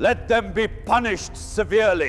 Let them be punished severely.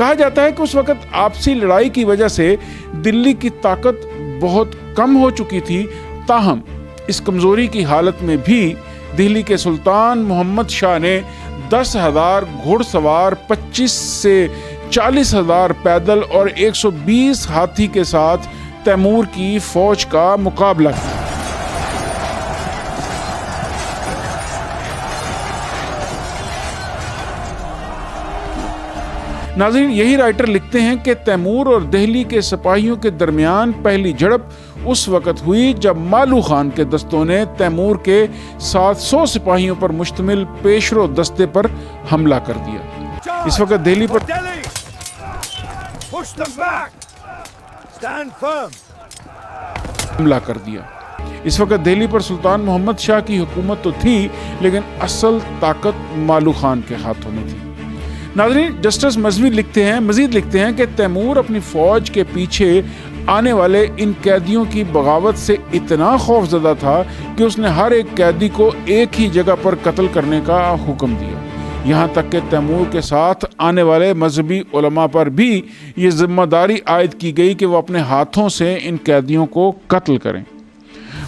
کہا جاتا ہے کہ اس وقت آپسی لڑائی کی وجہ سے دلی کی طاقت بہت کم ہو چکی تھی، تاہم اس کمزوری کی حالت میں بھی دہلی کے سلطان محمد شاہ نے 10,000 گھوڑ سوار، 25 سے 40,000 پیدل اور 120 ہاتھی کے ساتھ تیمور کی فوج کا مقابلہ کیا۔ ناظرین، یہی رائٹر لکھتے ہیں کہ تیمور اور دہلی کے سپاہیوں کے درمیان پہلی جھڑپ اس وقت ہوئی جب مالو خان کے دستوں نے تیمور کے 700 سپاہیوں پر مشتمل پیشرو دستے پر حملہ کر دیا۔ اس وقت دہلی پر حملہ کر دیا۔ اس وقت دہلی پر سلطان محمد شاہ کی حکومت تو تھی، لیکن اصل طاقت مالو خان کے ہاتھوں میں تھی۔ ناظرین، جسٹس مزید لکھتے ہیں کہ تیمور اپنی فوج کے پیچھے آنے والے ان قیدیوں کی بغاوت سے اتنا خوف زدہ تھا کہ اس نے ہر ایک قیدی کو ایک ہی جگہ پر قتل کرنے کا حکم دیا۔ یہاں تک کہ تیمور کے ساتھ آنے والے مذہبی علماء پر بھی یہ ذمہ داری عائد کی گئی کہ وہ اپنے ہاتھوں سے ان قیدیوں کو قتل کریں۔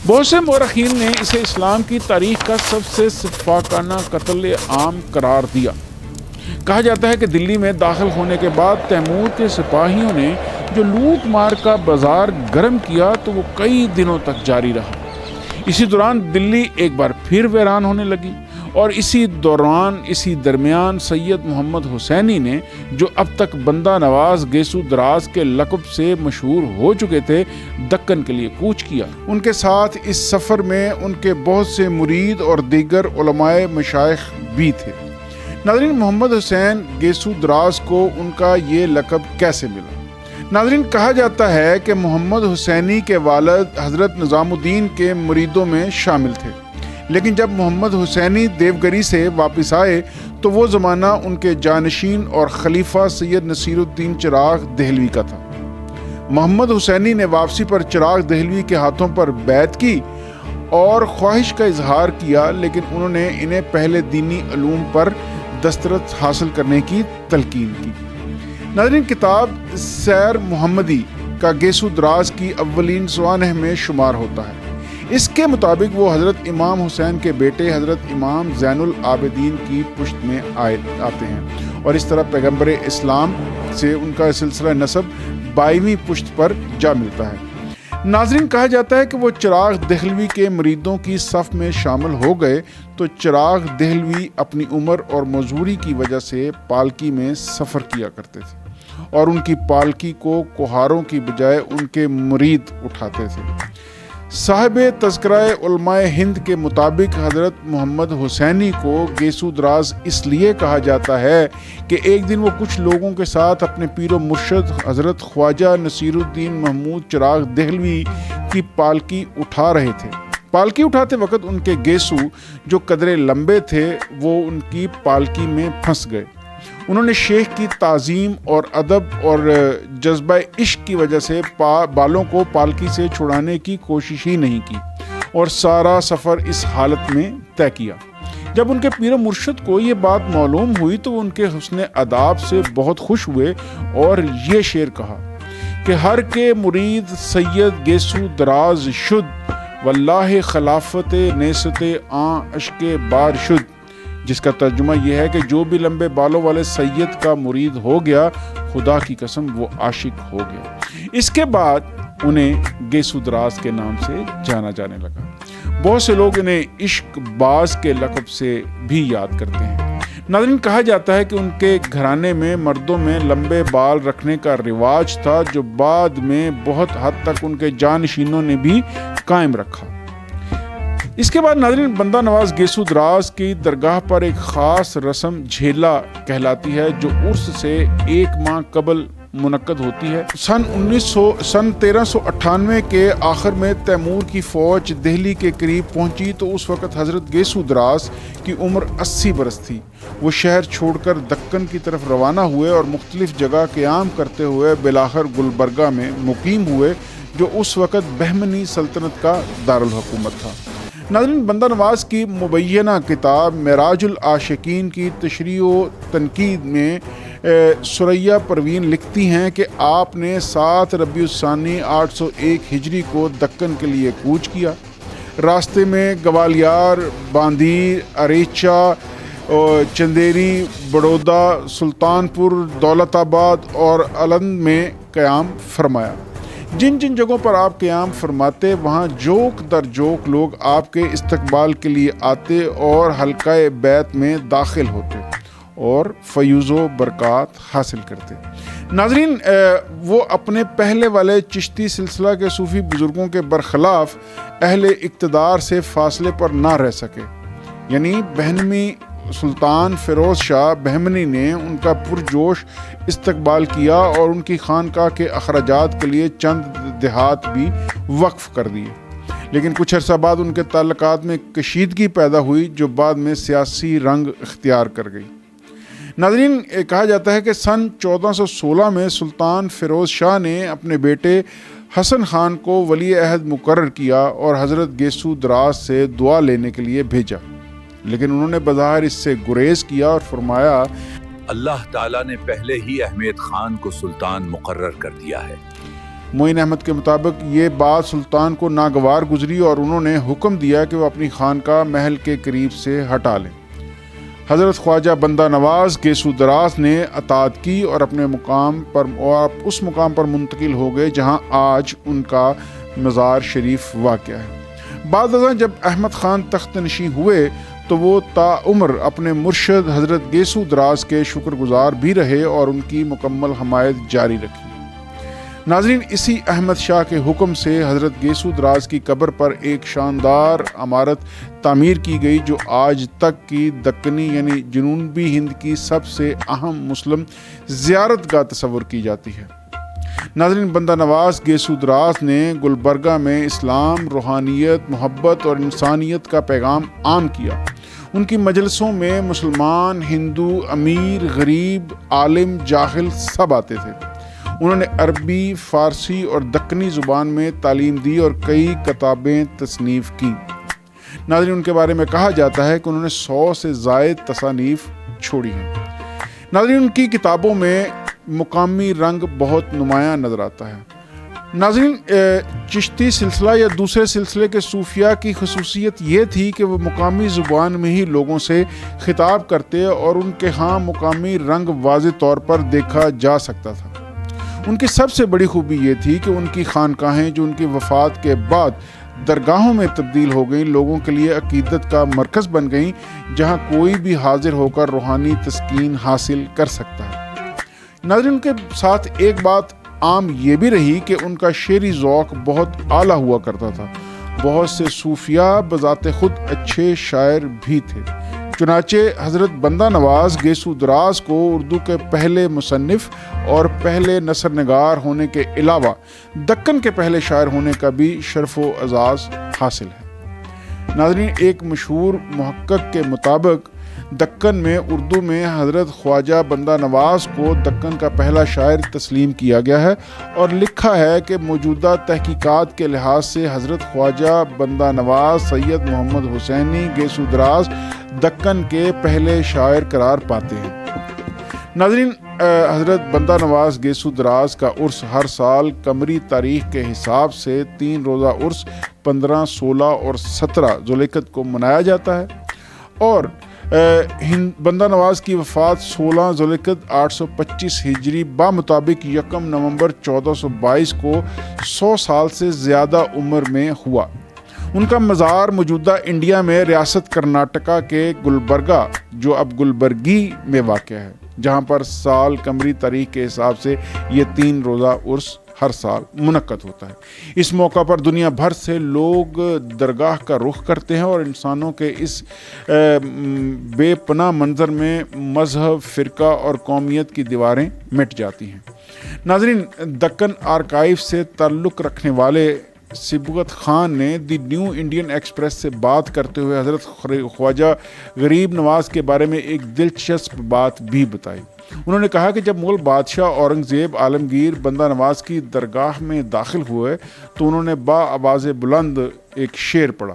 بہت سے مورخین نے اسے اسلام کی تاریخ کا سب سے سفاکانہ قتل عام قرار دیا۔ کہا جاتا ہے کہ دلی میں داخل ہونے کے بعد تیمور کے سپاہیوں نے جو لوٹ مار کا بازار گرم کیا تو وہ کئی دنوں تک جاری رہا۔ اسی دوران دلی ایک بار پھر ویران ہونے لگی، اور اسی درمیان سید محمد حسینی نے، جو اب تک بندہ نواز گیسو دراز کے لقب سے مشہور ہو چکے تھے، دکن کے لیے کوچ کیا۔ ان کے ساتھ اس سفر میں ان کے بہت سے مرید اور دیگر علماء مشائخ بھی تھے۔ ناظرین، محمد حسین گیسو دراز کو ان کا یہ لقب کیسے ملا؟ ناظرین، کہا جاتا ہے کہ محمد حسینی کے والد حضرت نظام الدین کے مریدوں میں شامل تھے، لیکن جب محمد حسینی دیوگری سے واپس آئے تو وہ زمانہ ان کے جانشین اور خلیفہ سید نصیر الدین چراغ دہلوی کا تھا۔ محمد حسینی نے واپسی پر چراغ دہلوی کے ہاتھوں پر بیعت کی اور خواہش کا اظہار کیا، لیکن انہوں نے انہیں پہلے دینی علوم پر دسترس حاصل کرنے کی تلقین کی۔ ناظرین، کتاب سیر محمدی کا گیسو دراز کی اولین سوانح میں شمار ہوتا ہے۔ اس کے مطابق وہ حضرت امام حسین کے بیٹے حضرت امام زین العابدین کی پشت میں آتے ہیں، اور اس طرح پیغمبر اسلام سے ان کا سلسلہ نسب 22ویں پشت پر جا ملتا ہے۔ ناظرین، کہا جاتا ہے کہ وہ چراغ دہلوی کے مریدوں کی صف میں شامل ہو گئے تو چراغ دہلوی اپنی عمر اور معذوری کی وجہ سے پالکی میں سفر کیا کرتے تھے، اور ان کی پالکی کو کوہاروں کی بجائے ان کے مرید اٹھاتے تھے۔ صاحب تذکرہ علماء ہند کے مطابق حضرت محمد حسینی کو گیسو دراز اس لیے کہا جاتا ہے کہ ایک دن وہ کچھ لوگوں کے ساتھ اپنے پیر و مرشد حضرت خواجہ نصیر الدین محمود چراغ دہلوی کی پالکی اٹھا رہے تھے۔ پالکی اٹھاتے وقت ان کے گیسو جو قدرے لمبے تھے وہ ان کی پالکی میں پھنس گئے۔ انہوں نے شیخ کی تعظیم اور ادب اور جذبہ عشق کی وجہ سے بالوں کو پالکی سے چھڑانے کی کوشش ہی نہیں کی، اور سارا سفر اس حالت میں طے کیا۔ جب ان کے پیر و مرشد کو یہ بات معلوم ہوئی تو وہ ان کے حسن اداب سے بہت خوش ہوئے اور یہ شعر کہا کہ ہر کے مرید سید گیسو دراز شد، واللہ خلافت نیست آں اشک بار شد، جس کا ترجمہ یہ ہے کہ جو بھی لمبے بالوں والے سید کا مرید ہو گیا، خدا کی قسم وہ عاشق ہو گیا۔ اس کے بعد انہیں گیسو دراز کے نام سے جانا جانے لگا۔ بہت سے لوگ انہیں عشق باز کے لقب سے بھی یاد کرتے ہیں۔ ناظرین، کہا جاتا ہے کہ ان کے گھرانے میں مردوں میں لمبے بال رکھنے کا رواج تھا، جو بعد میں بہت حد تک ان کے جانشینوں نے بھی قائم رکھا۔ اس کے بعد ناظرین، بندہ نواز گیسو دراز کی درگاہ پر ایک خاص رسم جھیلا کہلاتی ہے، جو عرس سے 1 ماہ قبل منعقد ہوتی ہے۔ سن 1398 کے آخر میں تیمور کی فوج دہلی کے قریب پہنچی تو اس وقت حضرت گیسو دراز کی عمر 80 برس تھی۔ وہ شہر چھوڑ کر دکن کی طرف روانہ ہوئے اور مختلف جگہ قیام کرتے ہوئے بالآخر گلبرگہ میں مقیم ہوئے، جو اس وقت بہمنی سلطنت کا دارالحکومت تھا۔ ناظرین، بندہ نواز کی مبینہ کتاب معراج العاشقین کی تشریح و تنقید میں ثریا پروین لکھتی ہیں کہ آپ نے 7 ربیع الثانی 801 ہجری کو دکن کے لیے کوچ کیا۔ راستے میں گوالیار، باندیر، اریچا، چندیری، بڑودہ، سلطان پور، دولت آباد اور الند میں قیام فرمایا۔ جن جن جگہوں پر آپ قیام فرماتے وہاں جوک در جوک لوگ آپ کے استقبال کے لیے آتے اور حلقہ بیت میں داخل ہوتے اور فیوز و برکات حاصل کرتے۔ ناظرین، وہ اپنے پہلے والے چشتی سلسلہ کے صوفی بزرگوں کے برخلاف اہل اقتدار سے فاصلے پر نہ رہ سکے، یعنی بہنمی سلطان فیروز شاہ بہمنی نے ان کا پرجوش استقبال کیا اور ان کی خانقاہ کے اخراجات کے لیے چند دیہات بھی وقف کر دیے، لیکن کچھ عرصہ بعد ان کے تعلقات میں کشیدگی پیدا ہوئی جو بعد میں سیاسی رنگ اختیار کر گئی۔ ناظرین، کہا جاتا ہے کہ سن 1416 میں سلطان فیروز شاہ نے اپنے بیٹے حسن خان کو ولی عہد مقرر کیا اور حضرت گیسو دراز سے دعا لینے کے لیے بھیجا، لیکن انہوں نے بظاہر اس سے گریز کیا اور فرمایا اللہ تعالیٰ نے پہلے ہی احمد خان کو سلطان مقرر کر دیا ہے۔ معین احمد کے مطابق یہ بات سلطان کو ناگوار گزری اور انہوں نے حکم دیا کہ وہ اپنی خانقاہ محل کے قریب سے ہٹا لیں۔ حضرت خواجہ بندہ نواز گیسو دراز نے اطاعت کی اور اپنے مقام پر اس مقام پر منتقل ہو گئے جہاں آج ان کا مزار شریف واقع ہے۔ بعد ازاں جب احمد خان تخت نشین ہوئے تو وہ تا عمر اپنے مرشد حضرت گیسو دراز کے شکر گزار بھی رہے اور ان کی مکمل حمایت جاری رکھی۔ ناظرین، اسی احمد شاہ کے حکم سے حضرت گیسو دراز کی قبر پر ایک شاندار عمارت تعمیر کی گئی جو آج تک کی دکنی یعنی جنوبی ہند کی سب سے اہم مسلم زیارت گاہ تصور کی جاتی ہے۔ ناظرین، بندہ نواز گیسو دراز نے گلبرگہ میں اسلام، روحانیت، محبت اور انسانیت کا پیغام عام کیا۔ ان کی مجلسوں میں مسلمان، ہندو، امیر، غریب، عالم، جاہل سب آتے تھے۔ انہوں نے عربی، فارسی اور دکنی زبان میں تعلیم دی اور کئی کتابیں تصنیف کی۔ ناظرین، ان کے بارے میں کہا جاتا ہے کہ انہوں نے 100 سے زائد تصانیف چھوڑی ہیں۔ ناظرین، ان کی کتابوں میں مقامی رنگ بہت نمایاں نظر آتا ہے۔ ناظرین، چشتی سلسلہ یا دوسرے سلسلے کے صوفیاء کی خصوصیت یہ تھی کہ وہ مقامی زبان میں ہی لوگوں سے خطاب کرتے اور ان کے ہاں مقامی رنگ واضح طور پر دیکھا جا سکتا تھا۔ ان کی سب سے بڑی خوبی یہ تھی کہ ان کی خانقاہیں جو ان کی وفات کے بعد درگاہوں میں تبدیل ہو گئیں، لوگوں کے لیے عقیدت کا مرکز بن گئیں جہاں کوئی بھی حاضر ہو کر روحانی تسکین حاصل کر سکتا ہے۔ ناظرین، کے ساتھ ایک بات عام یہ بھی رہی کہ ان کا شعری ذوق بہت اعلیٰ ہوا کرتا تھا۔ بہت سے صوفیاء بذات خود اچھے شاعر بھی تھے، چنانچہ حضرت بندہ نواز گیسو دراز کو اردو کے پہلے مصنف اور پہلے نثر نگار ہونے کے علاوہ دکن کے پہلے شاعر ہونے کا بھی شرف و اعزاز حاصل ہے۔ ناظرین، ایک مشہور محقق کے مطابق دکن میں اردو میں حضرت خواجہ بندہ نواز کو دکن کا پہلا شاعر تسلیم کیا گیا ہے اور لکھا ہے کہ موجودہ تحقیقات کے لحاظ سے حضرت خواجہ بندہ نواز سید محمد حسینی گیسو دراز دکن کے پہلے شاعر قرار پاتے ہیں۔ ناظرین، حضرت بندہ نواز گیسو دراز کا عرس ہر سال قمری تاریخ کے حساب سے 3 روزہ عرس 15، 16 اور 17 ذوالقعدہ کو منایا جاتا ہے اور بندہ نواز کی وفات 16 ذوالقعدہ 825 ہجری بمطابق 1 نومبر 1422 کو 100 سال سے زیادہ عمر میں ہوا۔ ان کا مزار موجودہ انڈیا میں ریاست کرناٹکا کے گلبرگہ جو اب گلبرگی میں واقع ہے، جہاں پر سال قمری تاریخ کے حساب سے یہ 3 روزہ عرس ہر سال منعقد ہوتا ہے۔ اس موقع پر دنیا بھر سے لوگ درگاہ کا رخ کرتے ہیں اور انسانوں کے اس بے پناہ منظر میں مذہب، فرقہ اور قومیت کی دیواریں مٹ جاتی ہیں۔ ناظرین، دکن آرکائیو سے تعلق رکھنے والے صبغت خان نے دی نیو انڈین ایکسپریس سے بات کرتے ہوئے حضرت خواجہ غریب نواز کے بارے میں ایک دلچسپ بات بھی بتائی۔ انہوں نے کہا کہ جب مغل بادشاہ اورنگزیب عالمگیر بندہ نواز کی درگاہ میں داخل ہوئے تو انہوں نے با آواز بلند ایک شعر پڑھا،